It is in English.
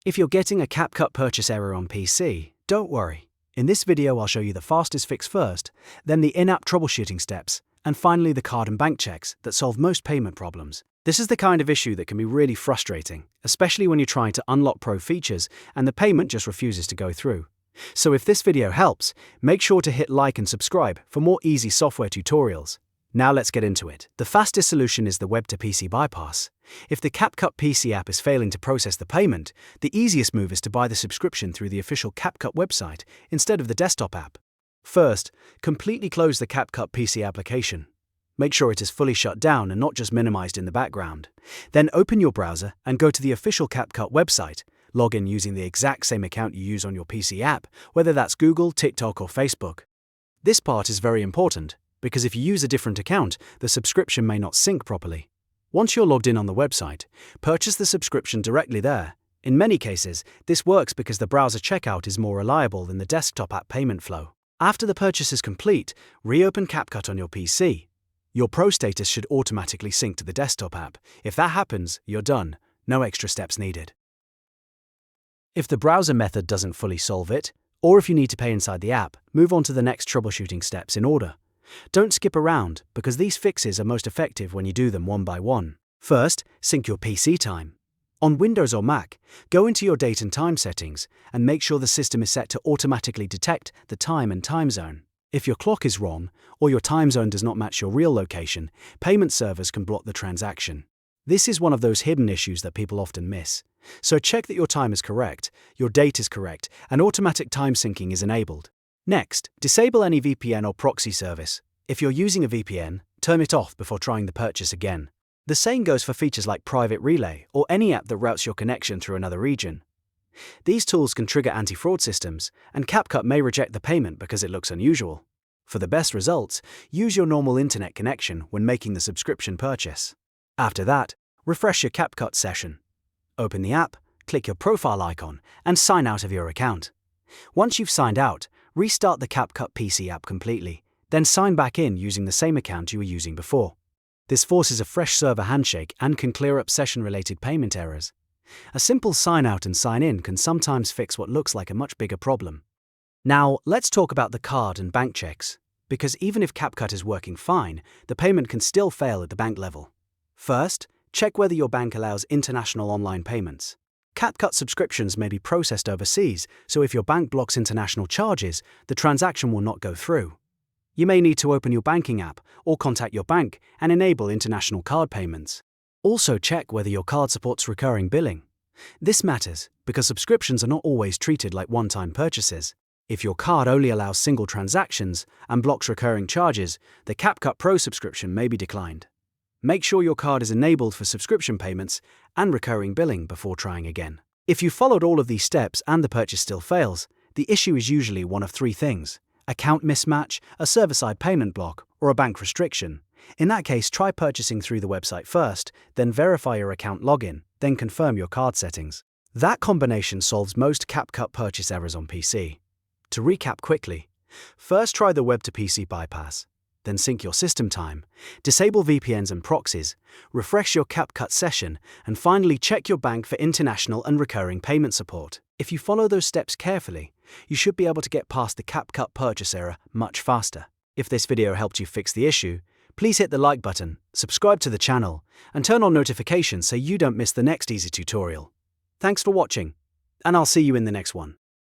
If you're getting a CapCut purchase error on PC, don't worry. In this video I'll show you the fastest fix first, then the in-app troubleshooting steps, and finally the card and bank checks that solve most payment problems. This is the kind of issue that can be really frustrating, especially when you're trying to unlock pro features and the payment just refuses to go through. So if this video helps, make sure to hit like and subscribe for more easy software tutorials. Now let's get into it. The fastest solution is the web-to-PC bypass. If the CapCut PC app is failing to process the payment, the easiest move is to buy the subscription through the official CapCut website instead of the desktop app. First, completely close the CapCut PC application. Make sure it is fully shut down and not just minimized in the background. Then open your browser and go to the official CapCut website. Log in using the exact same account you use on your PC app, whether that's Google, TikTok, or Facebook. This part is very important, because if you use a different account, the subscription may not sync properly. Once you're logged in on the website, purchase the subscription directly there. In many cases, this works because the browser checkout is more reliable than the desktop app payment flow. After the purchase is complete, reopen CapCut on your PC. Your Pro status should automatically sync to the desktop app. If that happens, you're done. No extra steps needed. If the browser method doesn't fully solve it, or if you need to pay inside the app, move on to the next troubleshooting steps in order. Don't skip around, because these fixes are most effective when you do them one by one. First, sync your PC time. On Windows or Mac, go into your date and time settings and make sure the system is set to automatically detect the time and time zone. If your clock is wrong, or your time zone does not match your real location, payment servers can block the transaction. This is one of those hidden issues that people often miss. So check that your time is correct, your date is correct, and automatic time syncing is enabled. Next, disable any VPN or proxy service. If you're using a VPN, turn it off before trying the purchase again. The same goes for features like Private Relay or any app that routes your connection through another region. These tools can trigger anti-fraud systems, and CapCut may reject the payment because it looks unusual. For the best results, use your normal internet connection when making the subscription purchase. After that, refresh your CapCut session. Open the app, click your profile icon, and sign out of your account. Once you've signed out, restart the CapCut PC app completely, then sign back in using the same account you were using before. This forces a fresh server handshake and can clear up session-related payment errors. A simple sign out and sign in can sometimes fix what looks like a much bigger problem. Now, let's talk about the card and bank checks, because even if CapCut is working fine, the payment can still fail at the bank level. First, check whether your bank allows international online payments. CapCut subscriptions may be processed overseas, so if your bank blocks international charges, the transaction will not go through. You may need to open your banking app or contact your bank and enable international card payments. Also check whether your card supports recurring billing. This matters because subscriptions are not always treated like one-time purchases. If your card only allows single transactions and blocks recurring charges, the CapCut Pro subscription may be declined. Make sure your card is enabled for subscription payments and recurring billing before trying again. If you followed all of these steps and the purchase still fails, the issue is usually one of three things: account mismatch, a server-side payment block, or a bank restriction. In that case, try purchasing through the website first, then verify your account login, then confirm your card settings. That combination solves most CapCut purchase errors on PC. To recap quickly, first try the web-to-PC bypass. Then sync your system time, disable VPNs and proxies, refresh your CapCut session, and finally check your bank for international and recurring payment support. If you follow those steps carefully, you should be able to get past the CapCut purchase error much faster. If this video helped you fix the issue, please hit the like button, subscribe to the channel, and turn on notifications so you don't miss the next easy tutorial. Thanks for watching, and I'll see you in the next one.